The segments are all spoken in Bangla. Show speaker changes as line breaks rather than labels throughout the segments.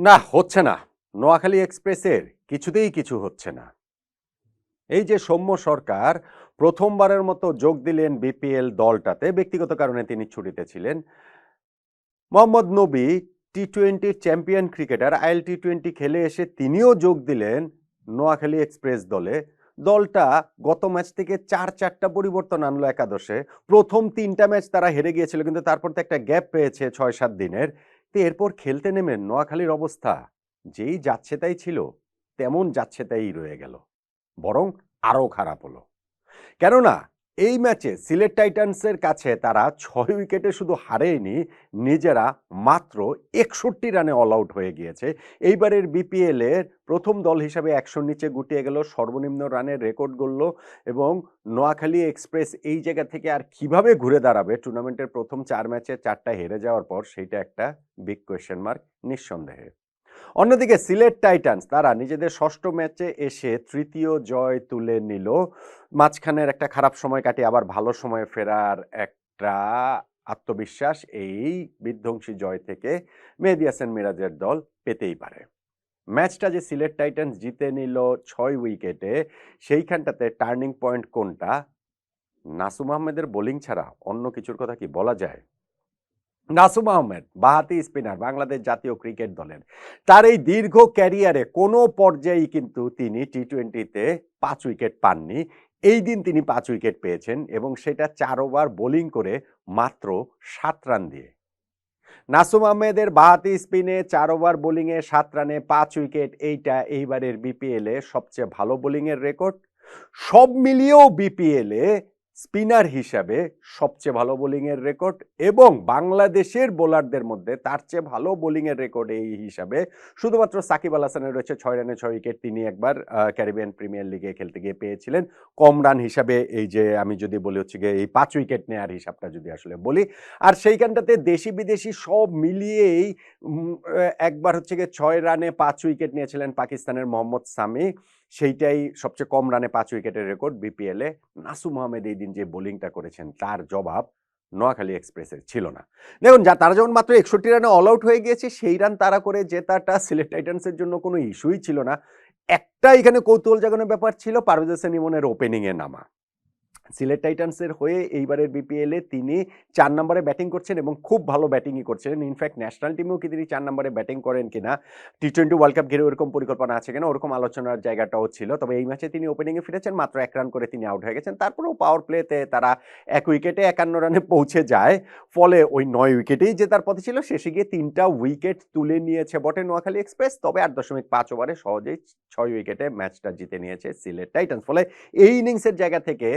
না, হচ্ছে না। নোয়াখালী এক্সপ্রেসের কিছুতেই কিছু হচ্ছে না। এই যে সৌম্য সরকার প্রথমবারের মতো যোগ দিলেন বিপিএল দলটাতে, ব্যক্তিগত কারণে তিনি ছুটিতে ছিলেন। মোহাম্মদ নবী টি-20 চ্যাম্পিয়ন ক্রিকেটার, আইএল টি-20 খেলে এসে তিনিও যোগ দিলেন নোয়াখালী এক্সপ্রেস দলে। দলটা গত ম্যাচ থেকে ৪-৪টা পরিবর্তন আনলো একাদশে। প্রথম ৩টা ম্যাচ তারা হেরে গিয়েছিল, কিন্তু তারপর তো একটা গ্যাপ পেয়েছে ৬-৭ দিনের। তো এরপর খেলতে নেমে নোয়াখালীর অবস্থা যেই যাচ্ছে তাই ছিল, তেমন যাচ্ছে তাই রয়ে গেল। বরং আরও খারাপ হলো। কেননা এই ম্যাচে সিলেট টাইটান্সের কাছে তারা ৬ উইকেটে শুধু হারেয়নি, নিজেরা মাত্র ৬১ রানে অল আউট হয়ে গিয়েছে। এইবারের বিপিএল এর প্রথম দল হিসাবে ১০০-র নিচে গুটিয়ে গেল, সর্বনিম্ন রানের রেকর্ড গড়ল। এবং নোয়াখালী এক্সপ্রেস এই জায়গা থেকে আর কিভাবে ঘুরে দাঁড়াবে টুর্নামেন্টের প্রথম ৪ ম্যাচে ৪টা হেরে যাওয়ার পর, সেইটা একটা বিগ কোয়েশ্চেন মার্ক নিঃসন্দেহে। অন্যদিকে সিলেট টাইটান্স তারা নিজেদের ষষ্ঠ ম্যাচে এসে তৃতীয় জয় তুলে নিল। মাঝখানের একটা খারাপ সময় কাটিয়ে আবার ভালো সময়ে ফেরার একটা আত্মবিশ্বাস এই বিধ্বংসী জয় থেকে মেহেদী হাসান মিরাজের দল পেতেই পারে। ম্যাচটা যে সিলেট টাইটান্স জিতে নিল ৬ উইকেটে, সেইখানটাতে টার্নিং পয়েন্ট কোনটা? নাসুম আহমেদের বোলিং ছাড়া অন্য কিছুর কথা কি বলা যায়? নাসুম আহমেদ বাঁহাতি স্পিনার, বাংলাদেশ জাতীয় ক্রিকেট দলের। তার এই দীর্ঘ ক্যারিয়ারে কোনো পর্যায়েই কিন্তু তিনি টি-20-তে ৫ উইকেট পাননি। এই দিন তিনি ৫ উইকেট পেয়েছেন এবং সেটা ৪ ওভার বোলিং করে মাত্র ৭ রান দিয়ে। নাসুম আহমেদের বাঁহাতি স্পিনে ৪ ওভার বোলিংয়ে ৭ রানে ৫ উইকেট, এইটা এইবারের বিপিএলে সবচেয়ে ভালো বোলিংয়ের রেকর্ড। সব মিলিয়েও বিপিএলে স্পিনার হিসাবে সবচেয়ে ভালো বোলিংয়ের রেকর্ড, এবং বাংলাদেশের বোলারদের মধ্যে তার চেয়ে ভালো বোলিংয়ের রেকর্ড এই হিসাবে শুধুমাত্র সাকিব আল হাসানের রয়েছে। ৬ রানে ৬ উইকেট, তিনি একবার ক্যারিবিয়ান প্রিমিয়ার লিগে খেলতে গিয়ে পেয়েছিলেন। কম রান হিসাবে এই যে আমি যদি বলি হচ্ছে গিয়ে এই ৫ উইকেট নেয়ার হিসাবটা যদি আসলে বলি, আর সেইখানটাতে দেশি বিদেশি সব মিলিয়েই একবার হচ্ছে গিয়ে ৬ রানে ৫ উইকেট নিয়েছিলেন পাকিস্তানের মোহাম্মদ সামি। সেইটাই সবচেয়ে কম রানে ৫ উইকেটের রেকর্ড বিপিএলে। নাসুম আহমেদ এই দিন যে বোলিংটা করেছেন, তার জবাব নোয়াখালী এক্সপ্রেসের ছিল না। দেখুন, তারা যখন মাত্র ৬১ রানে অল আউট হয়ে গিয়েছে, সেই রান তারা করে জেতাটা সিলেট টাইটান্সের জন্য কোনো ইস্যুই ছিল না। একটা এখানে কৌতূহল জাগানোর ব্যাপার ছিল পারভেজ হোসেন ইমনের ওপেনিংয়ে নামা। সিলেট টাইটান্সের হয়ে এইবারের বিপিএলে তিনি ৪ নম্বরে ব্যাটিং করছেন এবং খুব ভালো ব্যাটিংই করছিলেন। ইনফ্যাক্ট ন্যাশনাল টিমেও কি তিনি ৪ নম্বরে ব্যাটিং করেন কিনা, টি-20 ওয়ার্ল্ড কাপ ঘিরে ওরকম পরিকল্পনা আছে কিনা, ওরকম আলোচনার জায়গাটাও ছিল। তবে এই ম্যাচে তিনি ওপেনিংয়ে ফিরেছেন, মাত্র ১ রান করে তিনি আউট হয়ে গেছেন। তারপরেও পাওয়ার প্লেতে তারা ১ উইকেটে ৫১ রানে পৌঁছে যায়। ফলে ওই ৯ উইকেটেই জেতার পথে ছিল। শেষে গিয়ে ৩টা উইকেট তুলে নিয়েছে বটে নোয়াখালী এক্সপ্রেস, তবে ৮.৫ ওভারে সহজেই ৬ উইকেটে ম্যাচটা জিতে নিয়েছে সিলেট টাইটান্স। ফলে এই ইনিংসের জায়গা থেকে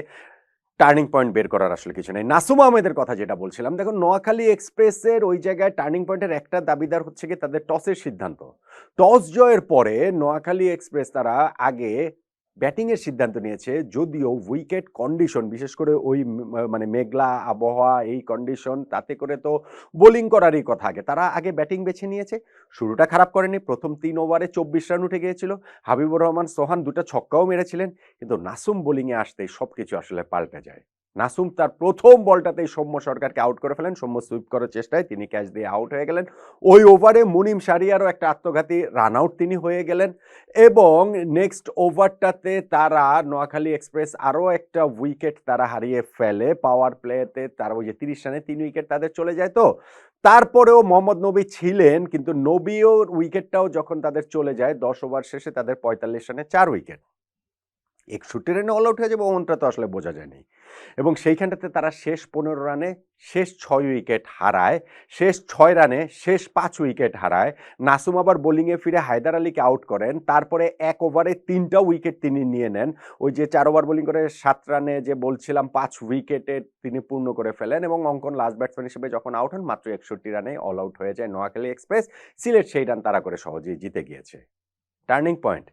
টার্নিং পয়েন্ট বের করার আসলে কিছু নেই। নাসুম আহমেদের কথা যেটা বলছিলাম, দেখুন নোয়াখালী এক্সপ্রেসের ওই জায়গায় টার্নিং পয়েন্টের একটা দাবিদার হচ্ছে কি তাদের টসের সিদ্ধান্ত। টস জয়ের পরে নোয়াখালী এক্সপ্রেস তারা আগে ব্যাটিং এর সিদ্ধান্ত নিয়েছে, যদিও উইকেট কন্ডিশন, বিশেষ করে ওই মানে মেঘলা আবহাওয়া, এই কন্ডিশন, তাতে করে তো বোলিং করারই কথা। তারা আগে ব্যাটিং বেছে নিয়েছে। শুরুটা খারাপ করেনি, প্রথম ৩ ওভারে ২৪ রান উঠে গিয়েছিল। হাবিবুর রহমান সোহান ২টা ছক্কাও মেরেছিলেন, কিন্তু নাসুম বোলিংয়ে আসতেই সবকিছু আসলে পাল্টে যায়। নাসুম তার প্রথম বলটাতেই সৌম্য সরকারকে আউট করে ফেলেন। সৌম্য সুইপ করার চেষ্টায় তিনি ক্যাচ দিয়ে আউট হয়ে গেলেন। ওই ওভারে মুনিম শারিয়ারও একটা আত্মঘাতী রান আউট তিনি হয়ে গেলেন, এবং নেক্সট ওভারটাতে তারা নোয়াখালী এক্সপ্রেস আরও একটা উইকেট তারা হারিয়ে ফেলে। পাওয়ার প্লেতে তারা ওই যে ৩০ রানে ৩ উইকেট তাদের চলে যায়। তো তারপরেও মোহাম্মদ নবী ছিলেন, কিন্তু নবীও উইকেটটাও যখন তাদের চলে যায় ১০ ওভার শেষে তাদের ৪৫ রানে ৪ উইকেট। ৬১ রানে অল আউট হয়ে যাবে ওমনটা তো আসলে বোঝা যায়নি। এবং সেইখানটাতে তারা শেষ ১৫ রানে শেষ ৬ উইকেট হারায়, শেষ ৬ রানে শেষ ৫ উইকেট হারায়। নাসুম আবার বোলিংয়ে ফিরে হায়দার আলীকে আউট করেন, তারপরে ১ ওভারে ৩টা উইকেট তিনি নিয়ে নেন। ওই যে ৪ ওভার বোলিং করে ৭ রানে যে বলছিলাম ৫ উইকেটে তিনি পূর্ণ করে ফেলেন, এবং অঙ্কন লাস্ট ব্যাটসম্যান হিসেবে যখন আউট হন মাত্র ৬১ রানে অল আউট হয়ে যায় নোয়াখালী এক্সপ্রেস। সিলেট সেই রান তারা করে সহজেই জিতে গিয়েছে। টার্নিং পয়েন্ট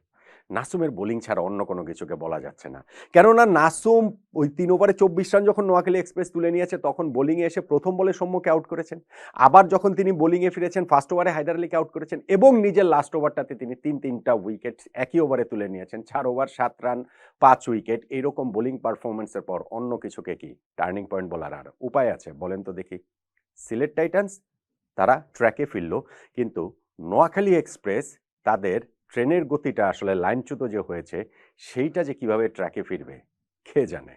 নাসুমের বোলিং ছাড়া অন্য কোনো কিছুকে বলা যাচ্ছে না। কেননা নাসুম ওই ৩ ওভারে ২৪ রান যখন নোয়াখালী এক্সপ্রেস তুলে নিয়েছে, তখন বোলিংয়ে এসে প্রথম বলে সৌম্যকে আউট করেছেন। আবার যখন তিনি বোলিংয়ে ফিরেছেন, ফার্স্ট ওভারে হায়দার আলীকে আউট করেছেন, এবং নিজের লাস্ট ওভারটাতে তিনি ৩টা উইকেট একই ওভারে তুলে নিয়েছেন। ৪ ওভার ৭ রান ৫ উইকেট, এইরকম বোলিং পারফরমেন্সের পর অন্য কিছুকে কি টার্নিং পয়েন্ট বলার আর উপায় আছে? বলেন তো দেখি। সিলেট টাইটান্স তারা ট্র্যাকে ফিরল, কিন্তু নোয়াখালী এক্সপ্রেস তাদের ট্রেনের গতিটা আসলে লাইনচ্যুত যে হয়েছে সেইটা যে কিভাবে ট্র্যাকে ফিরবে কে জানে।